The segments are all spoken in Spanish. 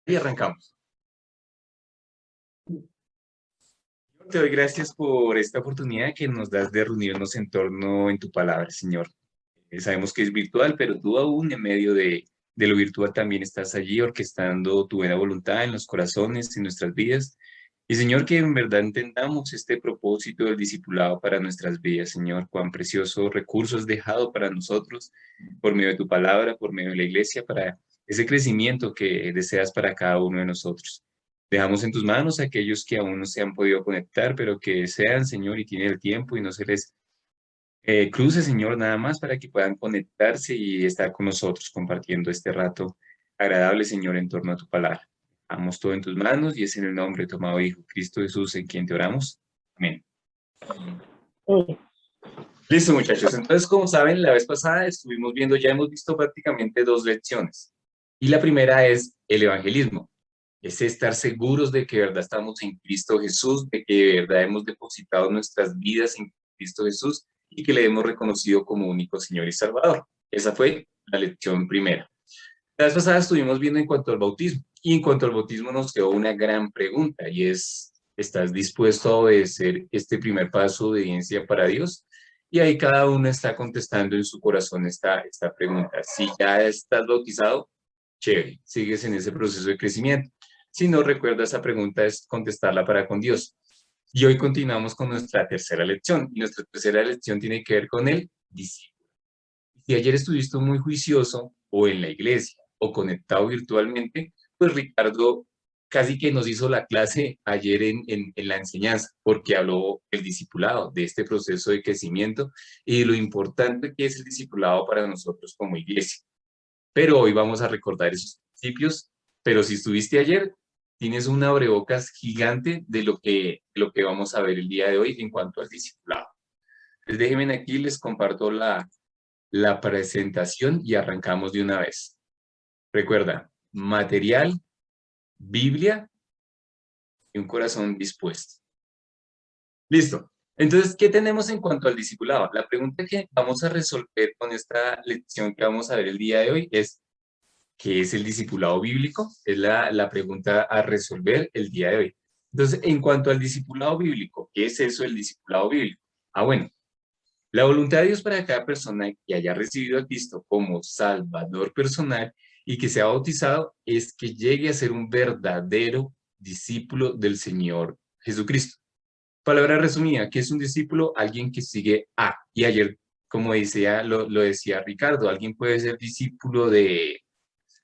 Y arrancamos. Te doy gracias por esta oportunidad que nos das de reunirnos en tu palabra, Señor. Sabemos que es virtual, pero tú aún en medio de lo virtual también estás allí orquestando tu buena voluntad en los corazones, en nuestras vidas. Y Señor, que en verdad entendamos este propósito del discipulado para nuestras vidas, Señor, cuán precioso recurso has dejado para nosotros por medio de tu palabra, por medio de la iglesia, para ese crecimiento que deseas para cada uno de nosotros. Dejamos en tus manos a aquellos que aún no se han podido conectar, pero que desean, Señor, y tienen el tiempo y no se les cruce, Señor, nada más para que puedan conectarse y estar con nosotros compartiendo este rato agradable, Señor, en torno a tu palabra. Damos todo en tus manos y es en el nombre de tu amado Hijo, Cristo Jesús, en quien te oramos. Amén. Sí. Listo, muchachos. Entonces, como saben, la vez pasada ya hemos visto prácticamente dos lecciones. Y la primera es el evangelismo. Es estar seguros de que de verdad estamos en Cristo Jesús, de que de verdad hemos depositado nuestras vidas en Cristo Jesús y que le hemos reconocido como único Señor y Salvador. Esa fue la lección primera. La vez pasada estuvimos viendo en cuanto al bautismo, y en cuanto al bautismo nos quedó una gran pregunta, y es, ¿estás dispuesto a obedecer este primer paso de obediencia para Dios? Y ahí cada uno está contestando en su corazón esta pregunta. Si ya estás bautizado, chévere, sigues en ese proceso de crecimiento. Si no recuerda esa pregunta, es contestarla para con Dios. Y hoy continuamos con nuestra tercera lección, y nuestra tercera lección tiene que ver con el discípulo. Si ayer estuviste muy juicioso o en la iglesia o conectado virtualmente, pues Ricardo casi que nos hizo la clase ayer en la enseñanza, porque habló del discipulado, de este proceso de crecimiento y de lo importante que es el discipulado para nosotros como iglesia. Pero hoy vamos a recordar esos principios, pero si estuviste ayer, tienes un abrebocas gigante de lo que vamos a ver el día de hoy en cuanto al discipulado. Entonces déjenme aquí, les comparto la presentación y arrancamos de una vez. Recuerda, material, Biblia y un corazón dispuesto. Listo. Entonces, ¿qué tenemos en cuanto al discipulado? La pregunta que vamos a resolver con esta lección que vamos a ver el día de hoy es, ¿qué es el discipulado bíblico? Es la pregunta a resolver el día de hoy. Entonces, en cuanto al discipulado bíblico, ¿qué es eso del discipulado bíblico? Bueno, la voluntad de Dios para cada persona que haya recibido a Cristo como Salvador personal y que sea bautizado es que llegue a ser un verdadero discípulo del Señor Jesucristo. Palabra resumida, ¿qué es un discípulo? Alguien que sigue a. Y ayer, como lo decía Ricardo, alguien puede ser discípulo de,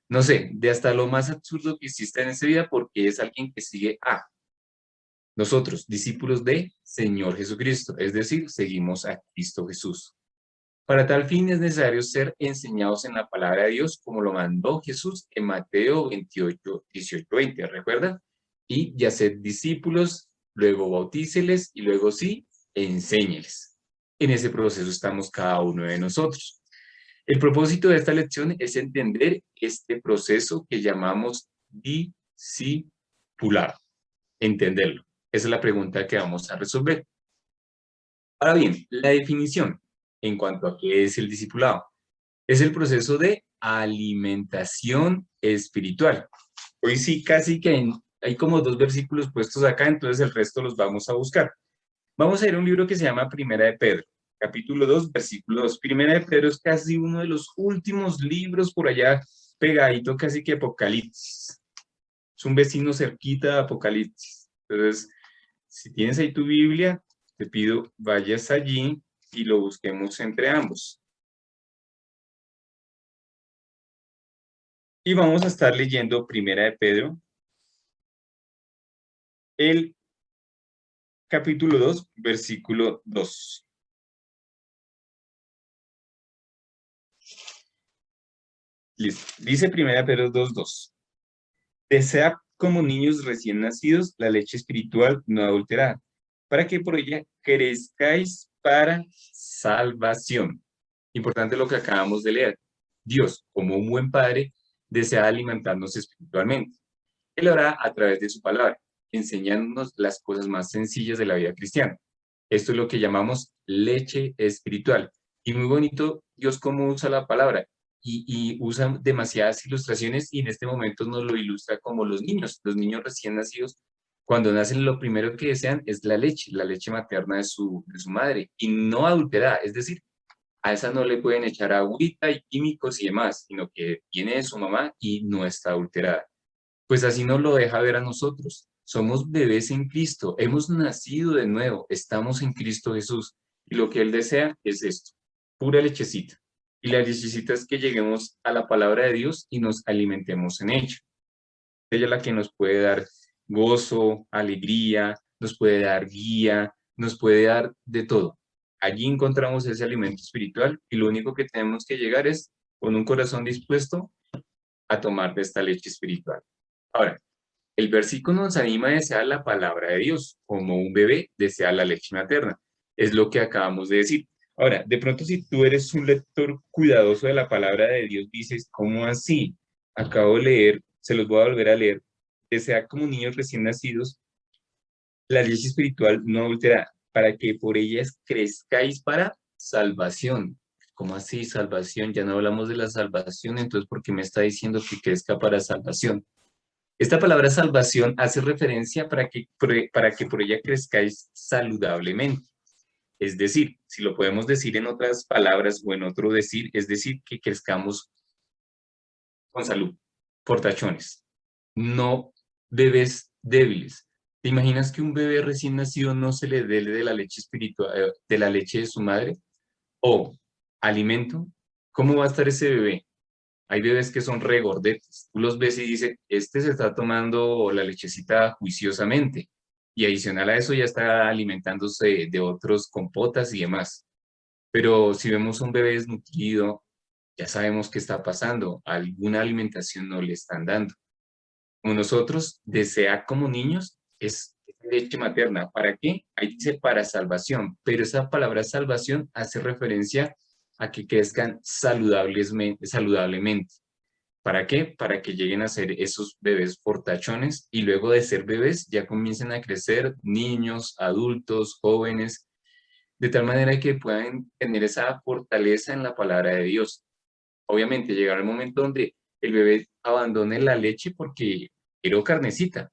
no sé, de hasta lo más absurdo que exista en esta vida porque es alguien que sigue a. Nosotros, discípulos de Señor Jesucristo, es decir, seguimos a Cristo Jesús. Para tal fin es necesario ser enseñados en la palabra de Dios, como lo mandó Jesús en Mateo 28, 18, 20, ¿recuerdan? Y ya ser discípulos, luego bautíceles y luego sí, enséñeles. En ese proceso estamos cada uno de nosotros. El propósito de esta lección es entender este proceso que llamamos discipulado. Entenderlo. Esa es la pregunta que vamos a resolver. Ahora bien, la definición en cuanto a qué es el discipulado. Es el proceso de alimentación espiritual. Hoy sí, casi que hay como dos versículos puestos acá, entonces el resto los vamos a buscar. Vamos a ir a un libro que se llama Primera de Pedro, capítulo 2, versículo 2. Primera de Pedro es casi uno de los últimos libros por allá, pegadito casi que Apocalipsis. Es un vecino cerquita de Apocalipsis. Entonces, si tienes ahí tu Biblia, te pido vayas allí y lo busquemos entre ambos. Y vamos a estar leyendo Primera de Pedro, el capítulo 2, versículo 2. Listo. Dice Primera de Pedro 2:2. Desea como niños recién nacidos la leche espiritual no adulterada, para que por ella crezcáis para salvación. Importante lo que acabamos de leer. Dios, como un buen padre, desea alimentarnos espiritualmente. Él lo hará a través de su palabra, enseñándonos las cosas más sencillas de la vida cristiana. Esto es lo que llamamos leche espiritual. Y muy bonito Dios cómo usa la palabra. y usa demasiadas ilustraciones y en este momento nos lo ilustra como los niños recién nacidos, cuando nacen lo primero que desean es la leche materna de su madre y no adulterada, es decir, a esa no le pueden echar agüita y químicos y demás, sino que viene de su mamá y no está adulterada. Pues así nos lo deja ver a nosotros. Somos bebés en Cristo, hemos nacido de nuevo, estamos en Cristo Jesús. Y lo que Él desea es esto, pura lechecita. Y la lechecita es que lleguemos a la palabra de Dios y nos alimentemos en ella. Ella es la que nos puede dar gozo, alegría, nos puede dar guía, nos puede dar de todo. Allí encontramos ese alimento espiritual y lo único que tenemos que llegar es con un corazón dispuesto a tomar de esta leche espiritual. Ahora, el versículo nos anima a desear la palabra de Dios, como un bebé desea la leche materna. Es lo que acabamos de decir. Ahora, de pronto si tú eres un lector cuidadoso de la palabra de Dios, dices, ¿cómo así? Acabo de leer, se los voy a volver a leer. Desea como niños recién nacidos la leche espiritual no adulterada, para que por ellas crezcáis para salvación. ¿Cómo así salvación? Ya no hablamos de la salvación, entonces ¿por qué me está diciendo que crezca para salvación? Esta palabra salvación hace referencia para que por ella crezcáis saludablemente. Es decir, si lo podemos decir en otras palabras o en otro decir, es decir, que crezcamos con salud, portachones, no bebés débiles. ¿Te imaginas que un bebé recién nacido no se le dé de la leche espiritual, de la leche de su madre? O alimento, ¿cómo va a estar ese bebé? Hay bebés que son regordetes. Tú los ves y dices, este se está tomando la lechecita juiciosamente. Y adicional a eso ya está alimentándose de otros compotas y demás. Pero si vemos un bebé desnutrido, ya sabemos qué está pasando. Alguna alimentación no le están dando. Como nosotros, desear como niños es leche materna. ¿Para qué? Ahí dice para salvación, pero esa palabra salvación hace referencia a que crezcan saludablemente. ¿Para qué? Para que lleguen a ser esos bebés portachones y luego de ser bebés ya comiencen a crecer niños, adultos, jóvenes, de tal manera que puedan tener esa fortaleza en la palabra de Dios. Obviamente llegará el momento donde el bebé abandone la leche porque quiero carnecita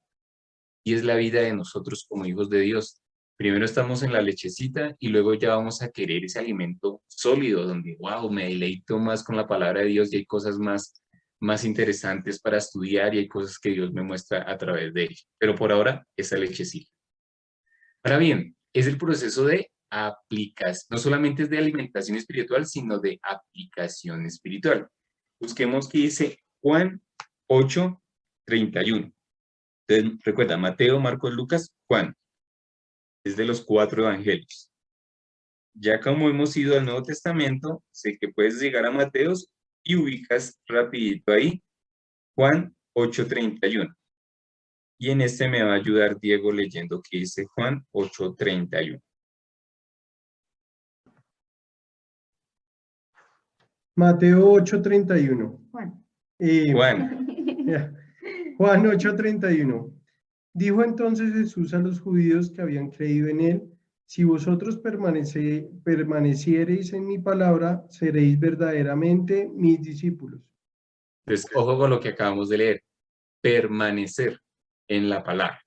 y es la vida de nosotros como hijos de Dios. Primero estamos en la lechecita y luego ya vamos a querer ese alimento sólido donde, wow, me deleito más con la palabra de Dios y hay cosas más interesantes para estudiar y hay cosas que Dios me muestra a través de ella. Pero por ahora, esa lechecita. Ahora bien, es el proceso de aplicación, no solamente es de alimentación espiritual, sino de aplicación espiritual. Busquemos qué dice Juan 8:31. Entonces, recuerda, Mateo, Marcos, Lucas, Juan. Es de los 4 evangelios. Ya como hemos ido al Nuevo Testamento, sé que puedes llegar a Mateos y ubicas rapidito ahí Juan 8:31. Y en este me va a ayudar Diego leyendo que dice Juan 8:31. Mateo 8:31. Juan. Juan, Ya. Juan 8:31. Dijo entonces Jesús a los judíos que habían creído en él, si vosotros permaneciereis en mi palabra, seréis verdaderamente mis discípulos. entonces, ojo con lo que acabamos de leer. Permanecer en la palabra.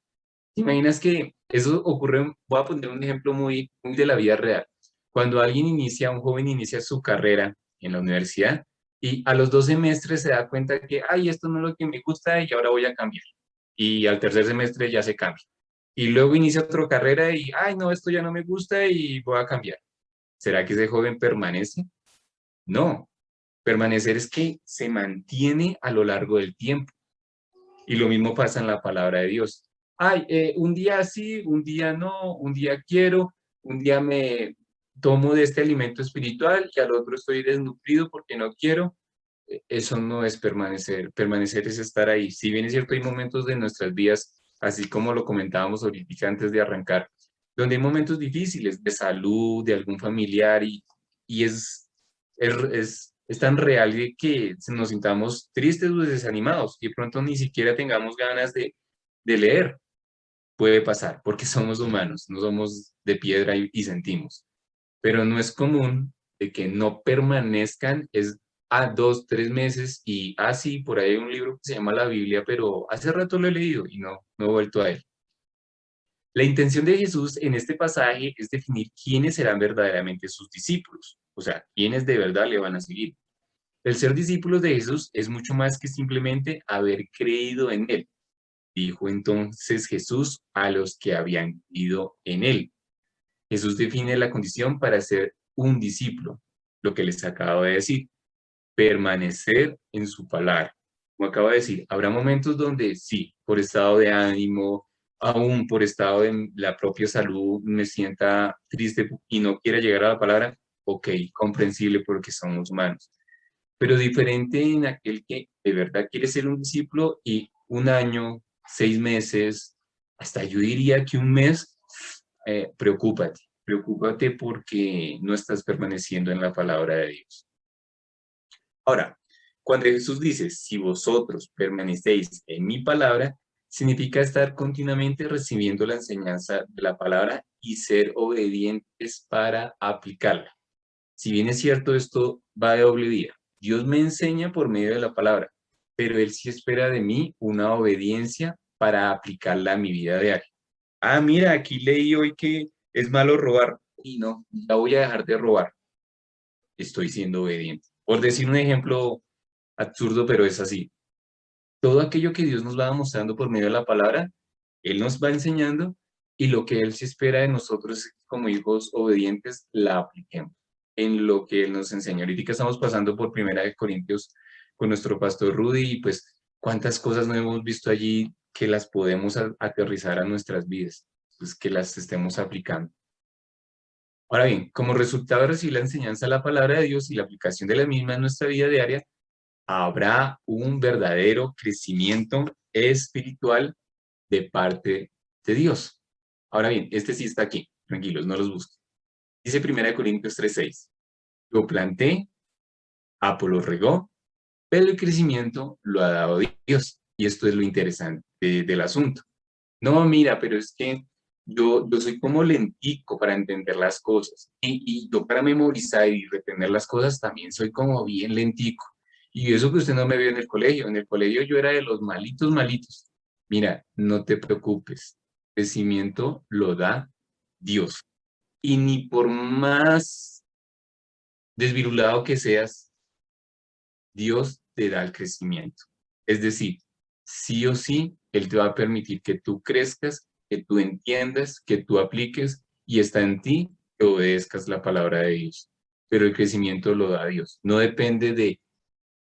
¿Te imaginas que eso ocurre? Voy a poner un ejemplo muy de la vida real. Cuando un joven inicia su carrera en la universidad y a los 2 semestres se da cuenta que, ay, esto no es lo que me gusta y ahora voy a cambiar. Y al tercer semestre ya se cambia. Y luego inicia otra carrera y, ay, no, esto ya no me gusta y voy a cambiar. ¿Será que ese joven permanece? No. Permanecer es que se mantiene a lo largo del tiempo. Y lo mismo pasa en la palabra de Dios. Ay, un día sí, un día no, un día quiero, un día me tomo de este alimento espiritual y al otro estoy desnutrido porque no quiero. Eso no es permanecer. Permanecer es estar ahí. Si bien es cierto, hay momentos de nuestras vidas, así como lo comentábamos ahorita antes de arrancar, donde hay momentos difíciles de salud, de algún familiar y es tan real que nos sintamos tristes o desanimados y de pronto ni siquiera tengamos ganas de leer. Puede pasar porque somos humanos, no somos de piedra y sentimos. Pero no es común de que no permanezcan, es 2, 3 meses y, sí, por ahí hay un libro que se llama la Biblia, pero hace rato lo he leído y no he vuelto a él. La intención de Jesús en este pasaje es definir quiénes serán verdaderamente sus discípulos, o sea, quiénes de verdad le van a seguir. El ser discípulos de Jesús es mucho más que simplemente haber creído en Él. Dijo entonces Jesús a los que habían creído en Él. Jesús define la condición para ser un discípulo, lo que les acabo de decir, permanecer en su palabra. Como acabo de decir, habrá momentos donde sí, por estado de ánimo, aún por estado de la propia salud, me sienta triste y no quiera llegar a la palabra, ok, comprensible porque somos humanos. Pero diferente en aquel que de verdad quiere ser un discípulo y un año, 6 meses, hasta yo diría que un mes, preocúpate porque no estás permaneciendo en la palabra de Dios. Ahora, cuando Jesús dice, si vosotros permanecéis en mi palabra, significa estar continuamente recibiendo la enseñanza de la palabra y ser obedientes para aplicarla. Si bien es cierto, esto va de doble vía. Dios me enseña por medio de la palabra, pero Él sí espera de mí una obediencia para aplicarla a mi vida diaria. Mira, aquí leí hoy que es malo robar. Y no, ya voy a dejar de robar. Estoy siendo obediente. Por decir un ejemplo absurdo, pero es así. Todo aquello que Dios nos va mostrando por medio de la palabra, Él nos va enseñando y lo que Él se espera de nosotros es que como hijos obedientes la apliquemos en lo que Él nos enseña. Ahorita estamos pasando por Primera de Corintios con nuestro pastor Rudy y pues cuántas cosas no hemos visto allí que las podemos aterrizar a nuestras vidas, pues que las estemos aplicando. Ahora bien, como resultado de recibir la enseñanza de la palabra de Dios y la aplicación de la misma en nuestra vida diaria, habrá un verdadero crecimiento espiritual de parte de Dios. Ahora bien, este sí está aquí, tranquilos, no los busquen. Dice 1 Corintios 3:6, lo planté, Apolo regó, pero el crecimiento lo ha dado Dios. Y esto es lo interesante del asunto. No, mira, pero es que yo soy como lentico para entender las cosas. Y yo para memorizar y retener las cosas también soy como bien lentico. Y eso que usted no me vio en el colegio. En el colegio yo era de los malitos, malitos. Mira, no te preocupes. Crecimiento lo da Dios. Y ni por más desvirulado que seas, Dios te da el crecimiento. Es decir, sí o sí, Él te va a permitir que tú crezcas, que tú entiendas, que tú apliques y está en ti que obedezcas la palabra de Dios. Pero el crecimiento lo da Dios. No depende de...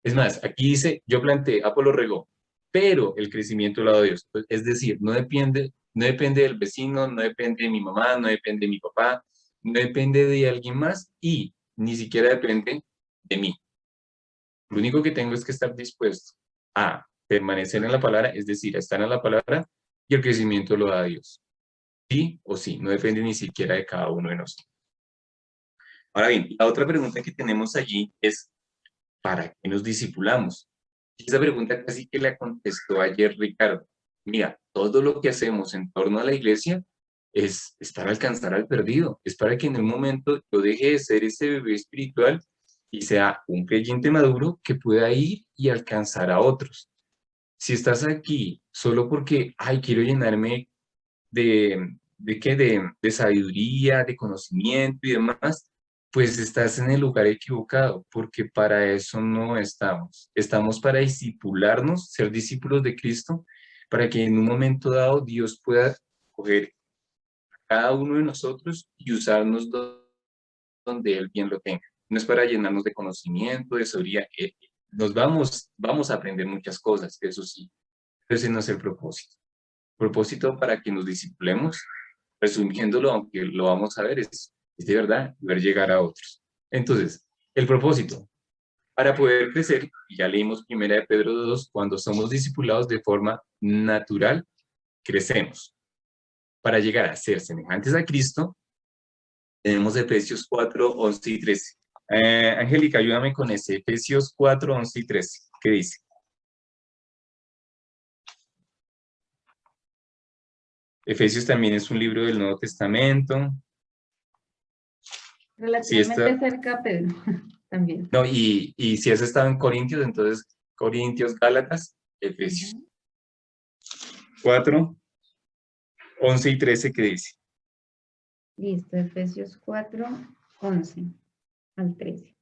Es más, aquí dice, yo planté, Apolo regó, pero el crecimiento lo da Dios. Es decir, no depende del vecino, no depende de mi mamá, no depende de mi papá, no depende de alguien más y ni siquiera depende de mí. Lo único que tengo es que estar dispuesto a permanecer en la palabra, es decir, a estar en la palabra y el crecimiento lo da Dios. Sí o sí, no depende ni siquiera de cada uno de nosotros. Ahora bien, la otra pregunta que tenemos allí es, ¿para qué nos discipulamos? Esa pregunta casi que la contestó ayer Ricardo. Mira, todo lo que hacemos en torno a la iglesia es para alcanzar al perdido, es para que en un momento yo deje de ser ese bebé espiritual y sea un creyente maduro que pueda ir y alcanzar a otros. Si estás aquí solo porque, quiero llenarme de sabiduría, de conocimiento y demás, pues estás en el lugar equivocado, porque para eso no estamos. Estamos para discipularnos, ser discípulos de Cristo, para que en un momento dado Dios pueda coger a cada uno de nosotros y usarnos donde Él bien lo tenga. No es para llenarnos de conocimiento, de sabiduría. Vamos a aprender muchas cosas, eso sí, pero ese no es el propósito. El propósito para que nos discipulemos, resumiéndolo, aunque lo vamos a ver, es de verdad ver llegar a otros. Entonces, el propósito, para poder crecer, y ya leímos 1 Pedro 2, cuando somos discipulados de forma natural, crecemos. Para llegar a ser semejantes a Cristo, tenemos Efesios 4, 11 y 13. Angélica, ayúdame con ese, Efesios 4, 11 y 13. ¿Qué dice? Efesios también es un libro del Nuevo Testamento. Relativamente cerca, Pedro. también. No, y si has estado en Corintios, entonces Corintios, Gálatas, Efesios. 4, 11 y 13, ¿qué dice? Listo, Efesios 4, 11 al 13.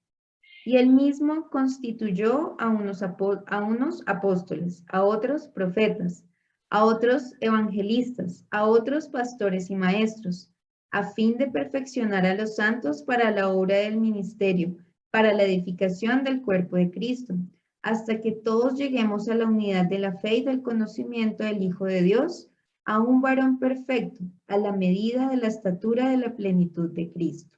Y él mismo constituyó a unos apóstoles, a otros profetas, a otros evangelistas, a otros pastores y maestros, a fin de perfeccionar a los santos para la obra del ministerio, para la edificación del cuerpo de Cristo, hasta que todos lleguemos a la unidad de la fe y del conocimiento del Hijo de Dios, a un varón perfecto, a la medida de la estatura de la plenitud de Cristo.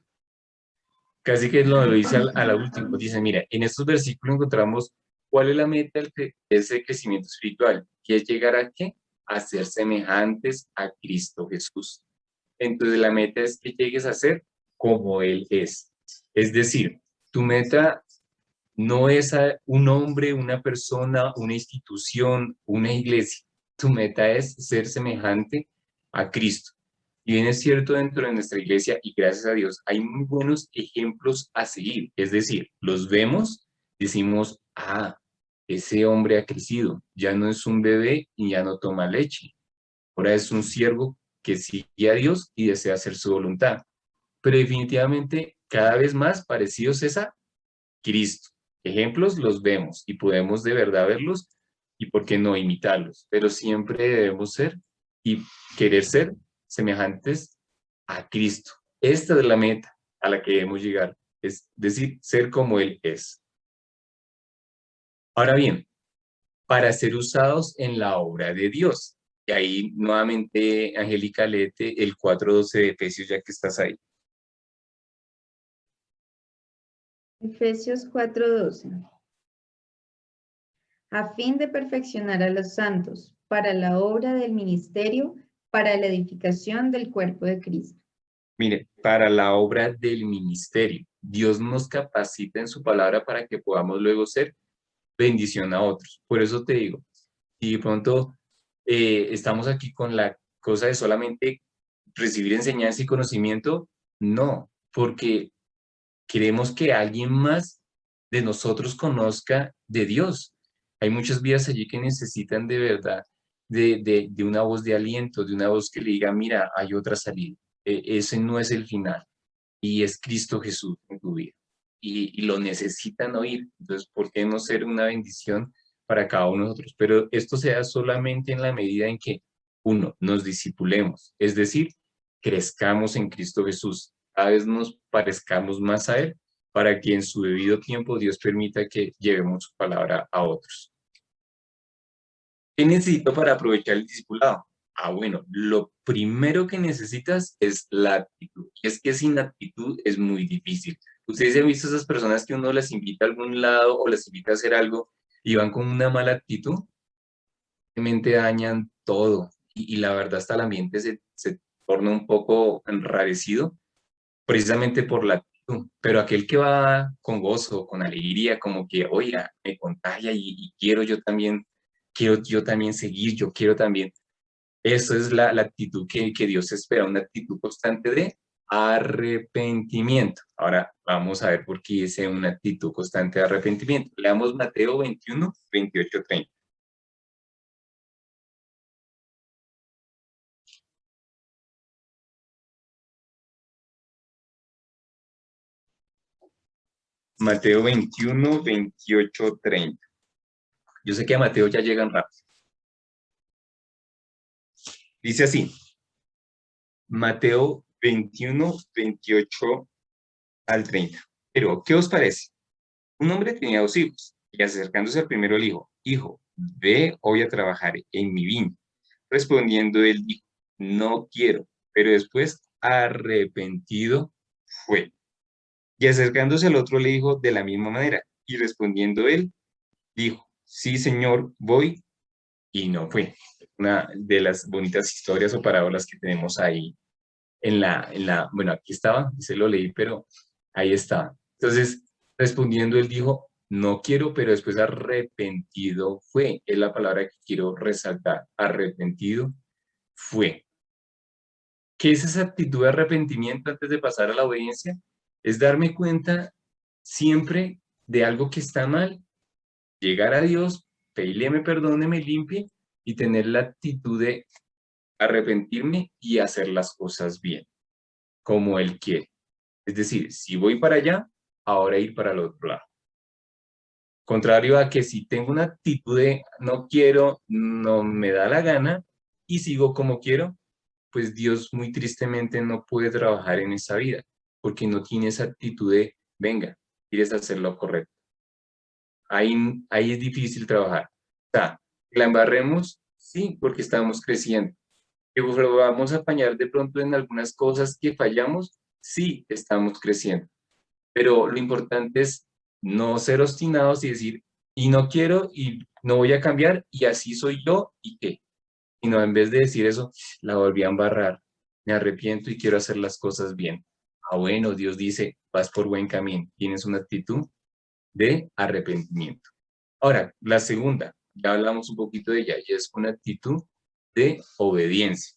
Casi que lo dice a la última. Dice, mira, en estos versículos encontramos cuál es la meta de ese crecimiento espiritual, que es llegar a ¿qué? A ser semejantes a Cristo Jesús. Entonces la meta es que llegues a ser como Él es. Es decir, tu meta no es a un hombre, una persona, una institución, una iglesia. Tu meta es ser semejante a Cristo. Y bien es cierto, dentro de nuestra iglesia, y gracias a Dios, hay muy buenos ejemplos a seguir. Es decir, los vemos, decimos, ah, ese hombre ha crecido, ya no es un bebé y ya no toma leche. Ahora es un siervo que sigue a Dios y desea hacer su voluntad. Pero definitivamente, cada vez más parecidos es a Cristo. Ejemplos los vemos y podemos de verdad verlos y por qué no imitarlos, pero siempre debemos ser y querer ser semejantes a Cristo. Esta es la meta a la que debemos llegar, es decir, ser como Él es. Ahora bien, para ser usados en la obra de Dios. Y ahí nuevamente, Angélica, léete el 4:12 de Efesios, ya que estás ahí. Efesios 4:12. A fin de perfeccionar a los santos para la obra del ministerio, para la edificación del cuerpo de Cristo. Mire, para la obra del ministerio, Dios nos capacita en su palabra para que podamos luego ser bendición a otros. Por eso te digo, si de pronto estamos aquí con la cosa de solamente recibir enseñanza y conocimiento, no, porque queremos que alguien más de nosotros conozca de Dios. Hay muchas vidas allí que necesitan de verdad de una voz de aliento, de una voz que le diga, mira, hay otra salida. Ese no es el final y es Cristo Jesús en tu vida. Y lo necesitan oír. Entonces, ¿por qué no ser una bendición para cada uno de nosotros? Pero esto se da solamente en la medida en que, uno, nos discipulemos, es decir, crezcamos en Cristo Jesús, cada vez nos parezcamos más a Él, para que en su debido tiempo Dios permita que llevemos su palabra a otros. ¿Qué necesito para aprovechar el discipulado? Ah, bueno, lo primero que necesitas es la actitud. Y es que sin actitud es muy difícil. Ustedes han visto esas personas que uno las invita a algún lado o las invita a hacer algo y van con una mala actitud, realmente dañan todo. Y la verdad hasta el ambiente se torna un poco enrarecido precisamente por la actitud. Pero aquel que va con gozo, con alegría, como que, oiga, me contagia y quiero yo también seguir, yo quiero también. Eso es la actitud que Dios espera, una actitud constante de arrepentimiento. Ahora vamos a ver por qué es una actitud constante de arrepentimiento. Leamos Mateo 21, 28, 30. Mateo 21, 28, 30. Yo sé que a Mateo ya llegan rápido. Dice así, Mateo 21, 28 al 30. Pero, ¿qué os parece? Un hombre tenía 2 hijos, y acercándose al primero le dijo, hijo, ve hoy a trabajar en mi viña. Respondiendo él dijo, no quiero, pero después arrepentido fue. Y acercándose al otro le dijo de la misma manera, y respondiendo él dijo, sí, señor, voy, y no fue. Una de las bonitas historias o parábolas que tenemos ahí bueno, aquí estaba, se lo leí, pero ahí está. Entonces, respondiendo, él dijo, no quiero, pero después arrepentido fue. Es la palabra que quiero resaltar. Arrepentido fue. ¿Qué es esa actitud de arrepentimiento antes de pasar a la obediencia? Es darme cuenta siempre de algo que está mal, llegar a Dios, pedirle me perdone, me limpie y tener la actitud de arrepentirme y hacer las cosas bien, como Él quiere. Es decir, si voy para allá, ahora ir para el otro lado. Contrario a que si tengo una actitud de no quiero, no me da la gana y sigo como quiero, pues Dios muy tristemente no puede trabajar en esa vida, porque no tiene esa actitud de, venga, quieres hacer lo correcto. Ahí es difícil trabajar. O sea, ¿la embarremos? Sí, porque estamos creciendo. ¿Que vamos a apañar de pronto en algunas cosas que fallamos? Sí, estamos creciendo. Pero lo importante es no ser obstinados y decir, y no quiero, y no voy a cambiar, y así soy yo, ¿y qué? Sino en vez de decir eso, la volví a embarrar, me arrepiento y quiero hacer las cosas bien. Ah, bueno, Dios dice, vas por buen camino, tienes una actitud de arrepentimiento. Ahora, la segunda, ya hablamos un poquito de ella, y es una actitud de obediencia.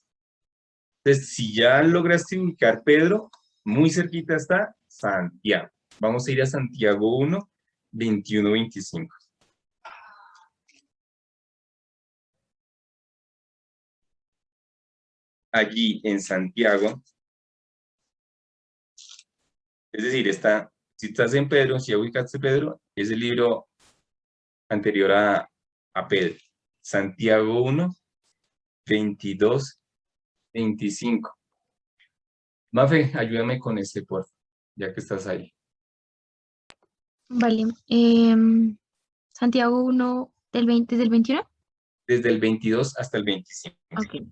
Entonces, si ya lograste ubicar Pedro, muy cerquita está Santiago. Vamos a ir a Santiago 1, 21, 25. Allí en Santiago, es decir, si estás en Pedro, si ya ubicaste Pedro, es el libro anterior a Pedro. Santiago 1, 22, 25. Mafe, ayúdame con este, por favor, ya que estás ahí. Vale. Santiago 1 desde el 21. Desde el 22 hasta el 25. Ok.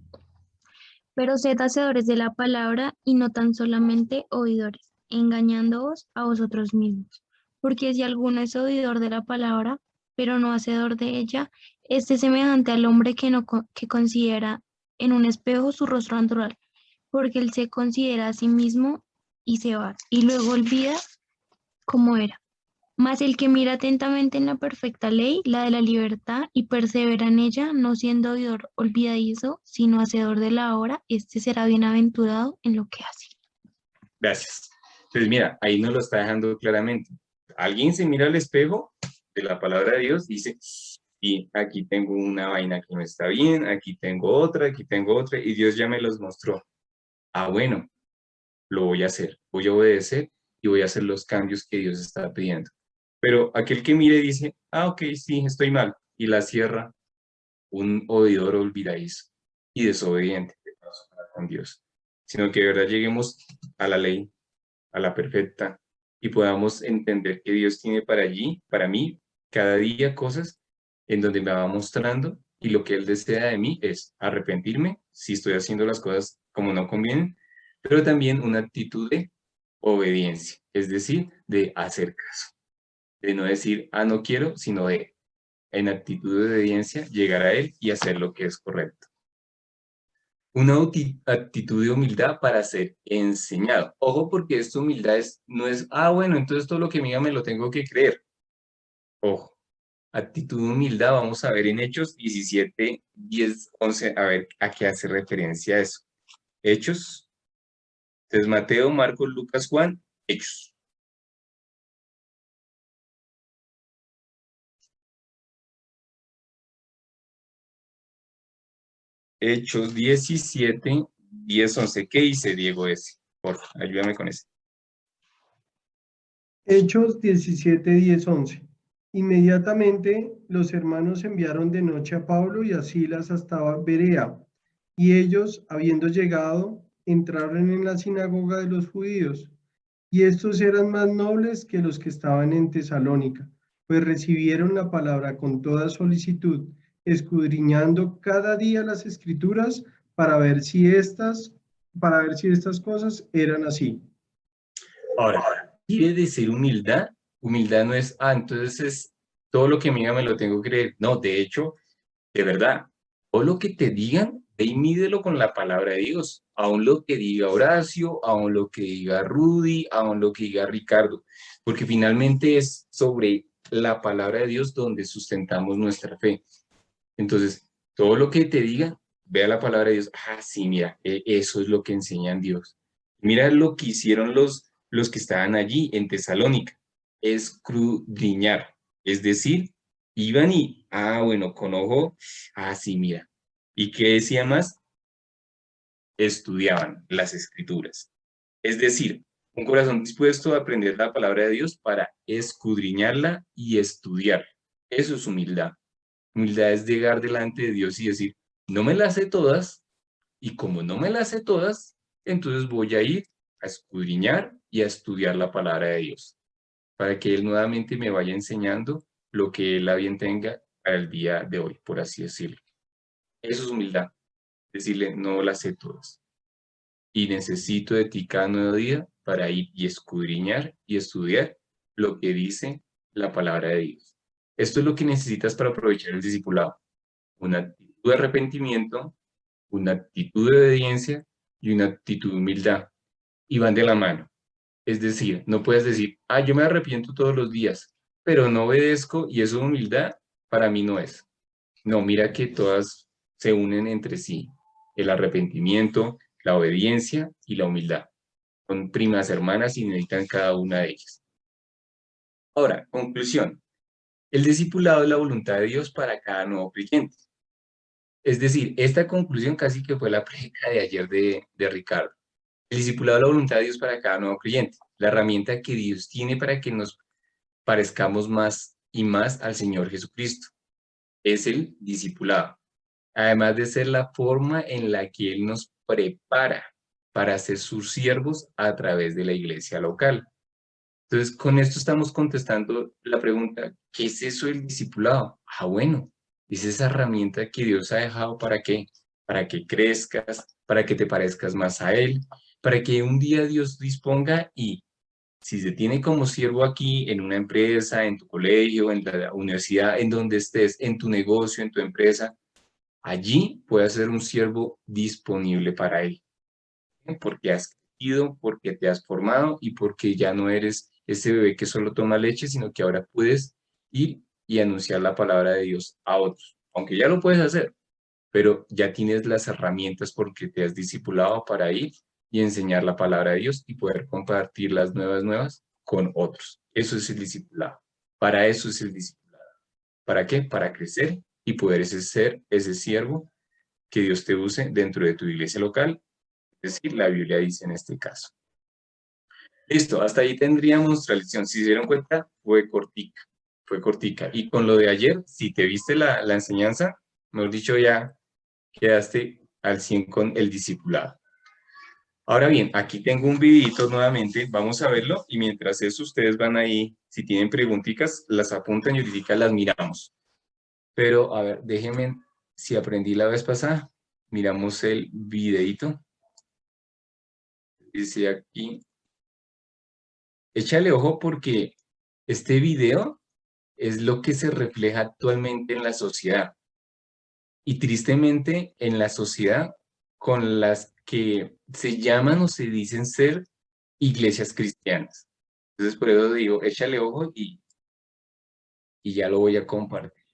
Pero sed hacedores de la palabra y no tan solamente oidores, engañándoos a vosotros mismos. Porque si alguno es oidor de la palabra, pero no hacedor de ella, este es semejante al hombre que considera en un espejo su rostro natural, porque él se considera a sí mismo y se va, y luego olvida cómo era. Mas el que mira atentamente en la perfecta ley, la de la libertad, y persevera en ella, no siendo oidor olvidadizo, sino hacedor de la obra, este será bienaventurado en lo que hace. Gracias. Entonces, mira, ahí nos lo está dejando claramente. Alguien se mira al espejo de la palabra de Dios y dice, y aquí tengo una vaina que no está bien, aquí tengo otra, y Dios ya me los mostró. Ah, bueno, lo voy a hacer, voy a obedecer y voy a hacer los cambios que Dios está pidiendo. Pero aquel que mire dice, ah, ok, sí, estoy mal, y la cierra, un oidor olvidadizo y desobediente con Dios, sino que de verdad lleguemos a la ley, a la perfecta, y podamos entender que Dios tiene para allí, para mí, cada día cosas en donde me va mostrando, y lo que Él desea de mí es arrepentirme si estoy haciendo las cosas como no convienen, pero también una actitud de obediencia, es decir, de hacer caso, de no decir, ah, no quiero, sino de, en actitud de obediencia, llegar a Él y hacer lo que es correcto. Una actitud de humildad para ser enseñado. Ojo, porque esta humildad no es, ah, bueno, entonces todo lo que me diga me lo tengo que creer. Ojo, actitud de humildad, vamos a ver en Hechos 17, 10, 11, a ver a qué hace referencia eso. Hechos, entonces Mateo, Marcos, Lucas, Juan, Hechos. Hechos 17, 10, 11. ¿Qué dice Diego ese? Por favor, ayúdame con eso. Hechos 17, 10, 11. Inmediatamente los hermanos enviaron de noche a Pablo y a Silas hasta Berea, y ellos, habiendo llegado, entraron en la sinagoga de los judíos. Y estos eran más nobles que los que estaban en Tesalónica, pues recibieron la palabra con toda solicitud, escudriñando cada día las escrituras para ver si estas cosas eran así. Ahora, quiere decir humildad. Humildad no es, ah, entonces es todo lo que me digan me lo tengo que creer. No, de hecho, de verdad, todo lo que te digan, ve y mídelo con la palabra de Dios. Aún lo que diga Horacio, aún lo que diga Rudy, aún lo que diga Ricardo. Porque finalmente es sobre la palabra de Dios donde sustentamos nuestra fe. Entonces, todo lo que te diga, vea la palabra de Dios. Ah, sí, mira, eso es lo que enseñan Dios. Mira lo que hicieron los que estaban allí en Tesalónica. escudriñar. Es decir, iban y, bueno, con ojo, sí, mira. ¿Y qué decía más? Estudiaban las escrituras. Es decir, un corazón dispuesto a aprender la palabra de Dios para escudriñarla y estudiar. Eso es humildad. Humildad es llegar delante de Dios y decir, no me las sé todas, y como no me las sé todas, entonces voy a ir a escudriñar y a estudiar la palabra de Dios, para que Él nuevamente me vaya enseñando lo que Él a bien tenga para el día de hoy, por así decirlo. Eso es humildad, decirle, no las sé todas. Y necesito de ti cada nuevo día para ir y escudriñar y estudiar lo que dice la palabra de Dios. Esto es lo que necesitas para aprovechar el discipulado. Una actitud de arrepentimiento, una actitud de obediencia y una actitud de humildad. Y van de la mano. Es decir, no puedes decir, yo me arrepiento todos los días, pero no obedezco y eso de humildad para mí no es. No, mira que todas se unen entre sí. El arrepentimiento, la obediencia y la humildad. Son primas hermanas y necesitan cada una de ellas. Ahora, conclusión. El discipulado es la voluntad de Dios para cada nuevo creyente. Es decir, esta conclusión casi que fue la prédica de ayer de Ricardo. El discipulado es la voluntad de Dios para cada nuevo creyente. La herramienta que Dios tiene para que nos parezcamos más y más al Señor Jesucristo. Es el discipulado. Además de ser la forma en la que Él nos prepara para ser sus siervos a través de la iglesia local. Entonces, con esto estamos contestando la pregunta, ¿qué es eso del discipulado? Bueno, es esa herramienta que Dios ha dejado ¿para qué? Para que crezcas, para que te parezcas más a Él, para que un día Dios disponga y si se tiene como siervo aquí en una empresa, en tu colegio, en la universidad, en donde estés, en tu negocio, en tu empresa, allí puedas ser un siervo disponible para Él. Porque has crecido, porque te has formado y porque ya no eres ese bebé que solo toma leche, sino que ahora puedes ir y anunciar la palabra de Dios a otros. Aunque ya lo puedes hacer, pero ya tienes las herramientas porque te has discipulado para ir y enseñar la palabra de Dios y poder compartir las nuevas con otros. Eso es el discipulado. Para eso es el discipulado. ¿Para qué? Para crecer y poder ser ese siervo que Dios te use dentro de tu iglesia local. Es decir, la Biblia dice en este caso. Listo, hasta ahí tendríamos nuestra lección. Si se dieron cuenta, fue cortica. Fue cortica. Y con lo de ayer, si te viste la enseñanza, mejor dicho, ya quedaste al 100 con el discipulado. Ahora bien, aquí tengo un videito nuevamente, vamos a verlo, y mientras eso ustedes van ahí, si tienen preguntitas, las apuntan y ahorita las miramos. Pero, a ver, déjenme, si aprendí la vez pasada, miramos el videito. Dice aquí, échale ojo porque este video es lo que se refleja actualmente en la sociedad. Y tristemente en la sociedad con las que se llaman o se dicen ser iglesias cristianas. Entonces por eso digo, échale ojo y ya lo voy a compartir.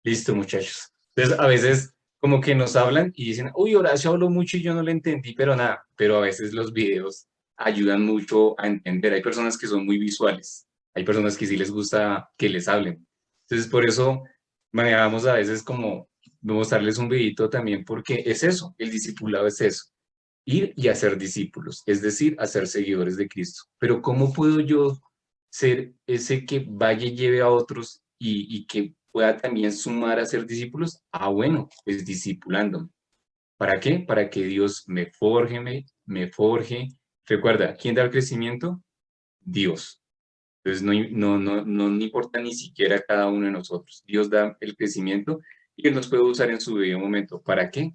Listo, muchachos. Entonces, a veces como que nos hablan y dicen, uy, Horacio habló mucho y yo no le entendí, pero nada. Pero a veces los videos ayudan mucho a entender. Hay personas que son muy visuales. Hay personas que sí les gusta que les hablen. Entonces, por eso manejamos a veces como mostrarles un videito también, porque es eso, el discipulado es eso. Ir y hacer discípulos, es decir, hacer seguidores de Cristo. Pero ¿cómo puedo yo ser ese que vaya y lleve a otros y que pueda también sumar a ser discípulos? Ah, bueno, pues discipulándome. ¿Para qué? Para que Dios me forje. Recuerda, ¿quién da el crecimiento? Dios. Entonces no importa ni siquiera cada uno de nosotros. Dios da el crecimiento y Él nos puede usar en su debido momento. ¿Para qué?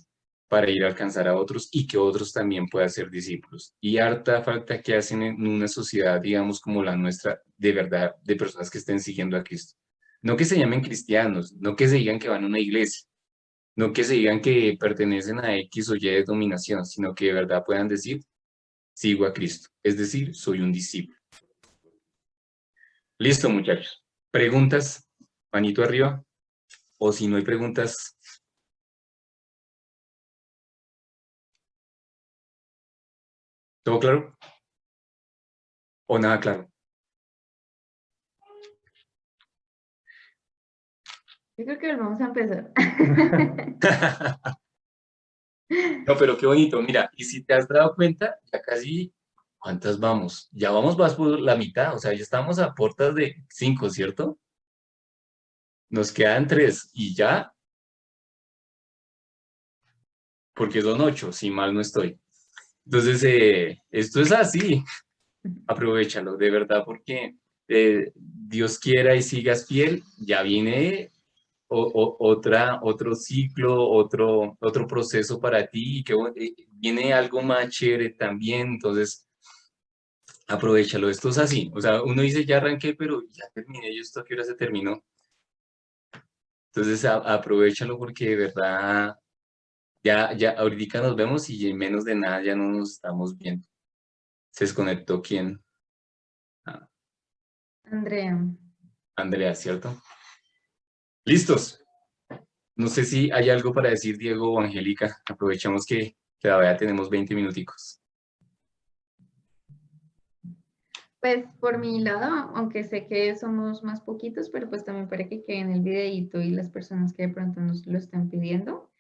Para ir a alcanzar a otros y que otros también puedan ser discípulos. Y harta falta que hacen en una sociedad, digamos, como la nuestra, de verdad, de personas que estén siguiendo a Cristo. No que se llamen cristianos, no que se digan que van a una iglesia, no que se digan que pertenecen a X o Y de dominación, sino que de verdad puedan decir, sigo a Cristo. Es decir, soy un discípulo. Listo, muchachos. ¿Preguntas? Manito arriba. O si no hay preguntas, ¿todo claro? ¿O nada claro? Yo creo que vamos a empezar. No, pero qué bonito. Mira, y si te has dado cuenta, ya casi, ¿cuántas vamos? Ya vamos por la mitad, o sea, ya estamos a puertas de 5, ¿cierto? Nos quedan 3 y ya, porque son 8, si mal no estoy. Entonces, esto es así, aprovéchalo, de verdad, porque Dios quiera y sigas fiel, ya viene otro ciclo, otro proceso para ti, y que viene algo más chévere también, entonces aprovéchalo, esto es así, o sea, uno dice ya arranqué, pero ya terminé, ¿y esto a qué hora se terminó? Entonces aprovéchalo porque de verdad, ya ahorita nos vemos y en menos de nada ya no nos estamos viendo. Se desconectó quién, Ah, Andrea. Andrea, ¿cierto? ¿Listos? No sé si hay algo para decir, Diego o Angélica. Aprovechamos que todavía tenemos 20 minuticos. Pues por mi lado, aunque sé que somos más poquitos, pero pues también para que quede en el videíto y las personas que de pronto nos lo están pidiendo.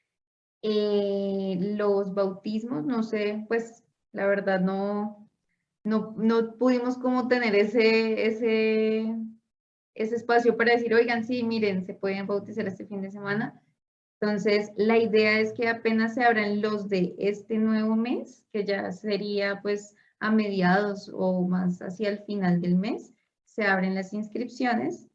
Los bautismos, no sé, pues la verdad no pudimos como tener ese espacio para decir, oigan, sí, miren, se pueden bautizar este fin de semana. Entonces, la idea es que apenas se abran los de este nuevo mes, que ya sería pues a mediados o más hacia el final del mes, se abren las inscripciones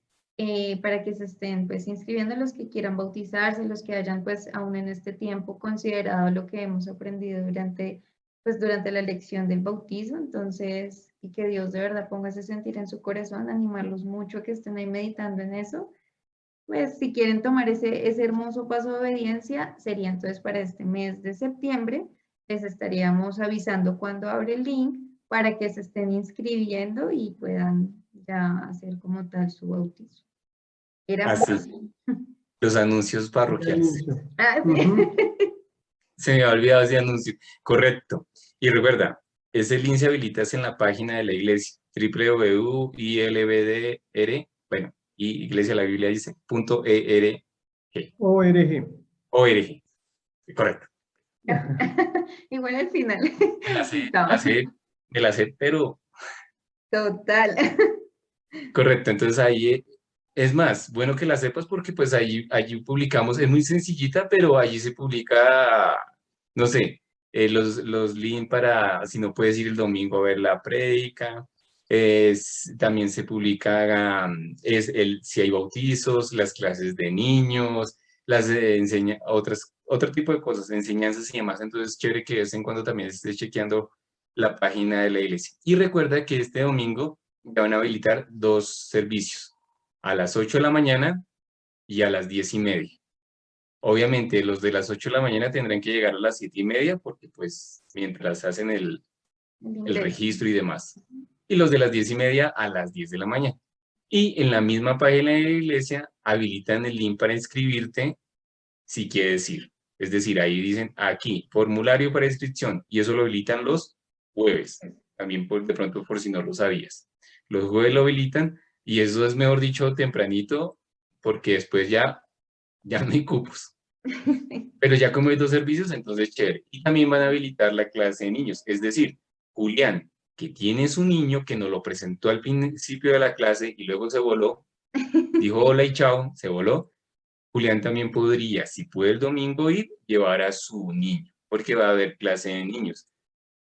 para que se estén pues inscribiendo los que quieran bautizarse, los que hayan pues aún en este tiempo considerado lo que hemos aprendido durante la lección del bautismo. Entonces, y que Dios de verdad ponga ese sentir en su corazón, animarlos mucho a que estén ahí meditando en eso. Pues si quieren tomar ese hermoso paso de obediencia, sería entonces para este mes de septiembre, les estaríamos avisando cuando abre el link para que se estén inscribiendo y puedan ya hacer como tal su bautismo. Era Así, muy... los anuncios parroquiales. Anuncio. Ah, sí. Ujú. Se me ha olvidado ese anuncio. Correcto. Y recuerda, ese link se habilita en la página de la iglesia, www.ilbdr, bueno, y Iglesia la Biblia dice, .org. ORG. ORG. Correcto. Igual al final. Me la sé, Estamos. me la sé, pero Total. correcto. Entonces ahí es más, bueno que la sepas porque pues allí publicamos, es muy sencillita, pero allí se publica, no sé, los links para si no puedes ir el domingo a ver la prédica. También se publica si hay bautizos, las clases de niños, las otro tipo de cosas, enseñanzas y demás. Entonces, chévere que de vez en cuando también estés chequeando la página de la iglesia. Y recuerda que este domingo ya van a habilitar 2 servicios, a las 8 de la mañana y a las 10:30. Obviamente, los de las 8 de la mañana tendrán que llegar a las 7:30 porque pues mientras hacen el ingreso. registro y demás. Y los de las 10:30 a las 10 de la mañana. Y en la misma página de la iglesia habilitan el link para inscribirte si quieres ir. Es decir, ahí dicen aquí, formulario para inscripción, y eso lo habilitan los jueves. También de pronto por si no lo sabías. Los jueves lo habilitan y eso es, mejor dicho, tempranito, porque después ya no hay cupos. Pero ya como hay 2 servicios, entonces chévere. Y también van a habilitar la clase de niños. Es decir, Julián, que tiene su niño que nos lo presentó al principio de la clase y luego se voló, dijo hola y chao, se voló. Julián también podría, si puede el domingo ir, llevar a su niño, porque va a haber clase de niños.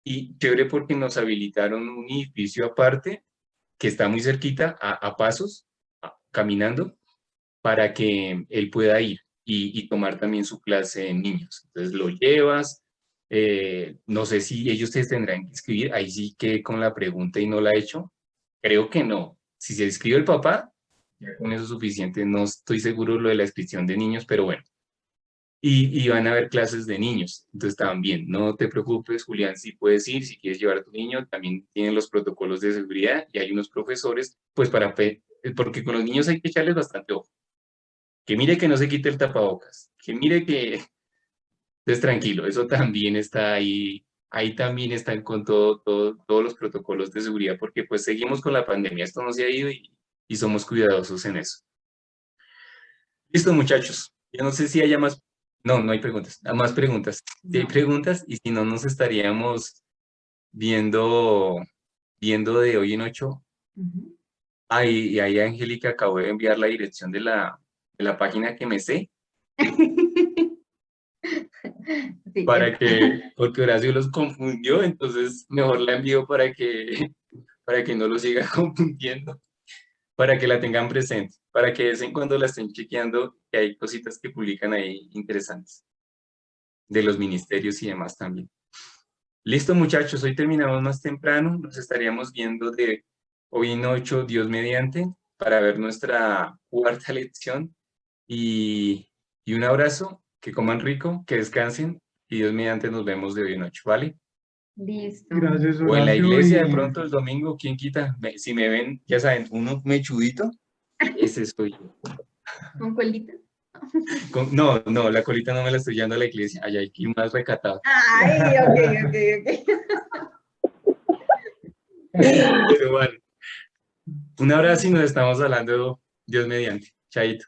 Y chévere porque nos habilitaron un edificio aparte, que está muy cerquita, a pasos, caminando, para que él pueda ir y tomar también su clase de niños. Entonces lo llevas, no sé si ellos te tendrán que inscribir, ahí sí que con la pregunta y no la he hecho, creo que no. Si se inscribe el papá, ya con eso es suficiente, no estoy seguro lo de la inscripción de niños, pero bueno. Y van a haber clases de niños, entonces también, no te preocupes, Julián, si puedes ir, si quieres llevar a tu niño, también tienen los protocolos de seguridad y hay unos profesores, pues porque con los niños hay que echarles bastante ojo. Que mire que no se quite el tapabocas, que mire que estés tranquilo, eso también está ahí, ahí también están con todos los protocolos de seguridad, porque pues seguimos con la pandemia, esto no se ha ido y somos cuidadosos en eso. Listo, muchachos, yo no sé si haya más, no hay preguntas, más preguntas. Si hay No. preguntas y si no, nos estaríamos viendo de hoy en 8. Ujú. Y ahí Angélica acabó de enviar la dirección de la página que me sé. Sí, Porque Horacio los confundió, entonces mejor la envío para que no los siga confundiendo, para que la tengan presente, para que de vez en cuando la estén chequeando, que hay cositas que publican ahí interesantes, de los ministerios y demás también. Listo, muchachos, hoy terminamos más temprano, nos estaríamos viendo de hoy en 8, Dios mediante, para ver nuestra cuarta lección, y un abrazo, que coman rico, que descansen, y Dios mediante nos vemos de hoy en 8, ¿vale? Listo. Gracias, O en la Horacio. iglesia de Y pronto el domingo, ¿quién quita? Si me ven, ya saben, uno mechudito, ese soy yo. ¿Con colita? No, la colita no me la estoy llevando a la iglesia, allá hay que ir más recatado. Ay, ok. Pero bueno, un abrazo y nos estamos hablando, Dios mediante. Chaito.